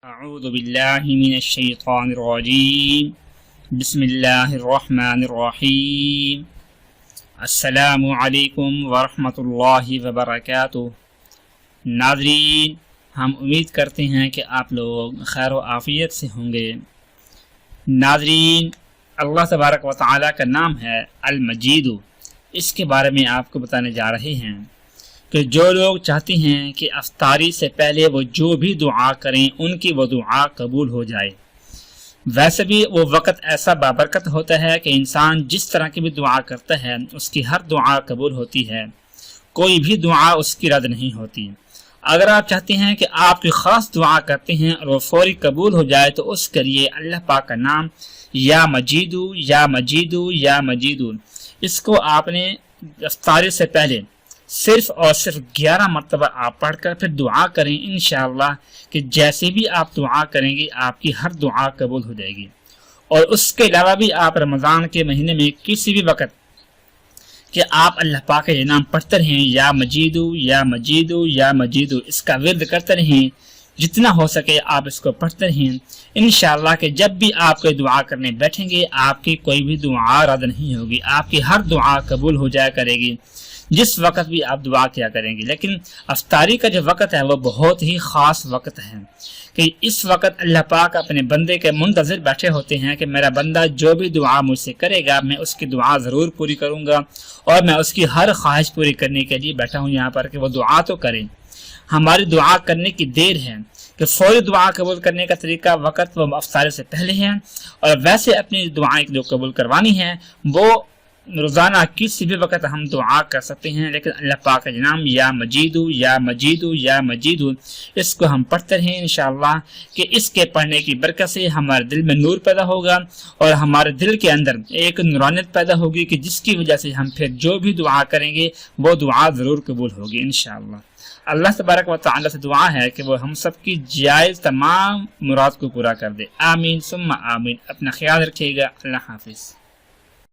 اعوذ باللہ من الشیطان الرجیم بسم اللہ الرحمن الرحیم السلام علیکم ورحمۃ اللہ وبرکاتہ۔ ناظرین، ہم امید کرتے ہیں کہ آپ لوگ خیر و عافیت سے ہوں گے۔ ناظرین، اللہ تبارک و تعالیٰ کا نام ہے المجید۔ اس کے بارے میں آپ کو بتانے جا رہے ہیں کہ جو لوگ چاہتے ہیں کہ افطاری سے پہلے وہ جو بھی دعا کریں ان کی وہ دعا قبول ہو جائے، ویسے بھی وہ وقت ایسا بابرکت ہوتا ہے کہ انسان جس طرح کی بھی دعا کرتا ہے اس کی ہر دعا قبول ہوتی ہے، کوئی بھی دعا اس کی رد نہیں ہوتی۔ اگر آپ چاہتے ہیں کہ آپ کی خاص دعا کرتے ہیں اور وہ فوری قبول ہو جائے تو اس کے لیے اللہ پاک کا نام یا مجیدو یا مجیدو یا مجیدو، اس کو آپ نے افطاری سے پہلے صرف اور صرف 11 مرتبہ آپ پڑھ کر پھر دعا کریں، انشاءاللہ کہ جیسے بھی آپ دعا کریں گے آپ کی ہر دعا قبول ہو جائے گی۔ اور اس کے علاوہ بھی آپ رمضان کے مہینے میں کسی بھی وقت کہ آپ اللہ پاک کے نام پڑھتے رہیں، یا مجیدو یا مجیدو یا مجیدو، اس کا ورد کرتے رہیں، جتنا ہو سکے آپ اس کو پڑھتے رہیں، انشاءاللہ کہ جب بھی آپ کوئی دعا کرنے بیٹھیں گے آپ کی کوئی بھی دعا رد نہیں ہوگی، آپ کی ہر دعا قبول ہو جایا کرے گی جس وقت بھی آپ دعا کیا کریں گے۔ لیکن افطاری کا جو وقت ہے وہ بہت ہی خاص وقت ہے کہ اس وقت اللہ پاک اپنے بندے کے منتظر بیٹھے ہوتے ہیں کہ میرا بندہ جو بھی دعا مجھ سے کرے گا میں اس کی دعا ضرور پوری کروں گا، اور میں اس کی ہر خواہش پوری کرنے کے لیے بیٹھا ہوں یہاں پر کہ وہ دعا تو کریں۔ ہماری دعا کرنے کی دیر ہے کہ فوری دعا قبول کرنے کا طریقہ وقت وہ افطاری سے پہلے ہے، اور ویسے اپنی دعائیں جو قبول کروانی ہیں وہ روزانہ کسی بھی وقت ہم دعا کر سکتے ہیں، لیکن اللہ پاک کا نام یا مجیدو یا مجیدو یا مجیدو اس کو ہم پڑھتے رہیں انشاءاللہ کہ اس کے پڑھنے کی برکت سے ہمارے دل میں نور پیدا ہوگا اور ہمارے دل کے اندر ایک نورانیت پیدا ہوگی کہ جس کی وجہ سے ہم پھر جو بھی دعا کریں گے وہ دعا ضرور قبول ہوگی انشاءاللہ۔ اللہ تبارک و تعالی سے دعا ہے کہ وہ ہم سب کی جائز تمام مراد کو پورا کر دے، آمین ثم آمین۔ اپنا خیال رکھیے گا، اللہ حافظ۔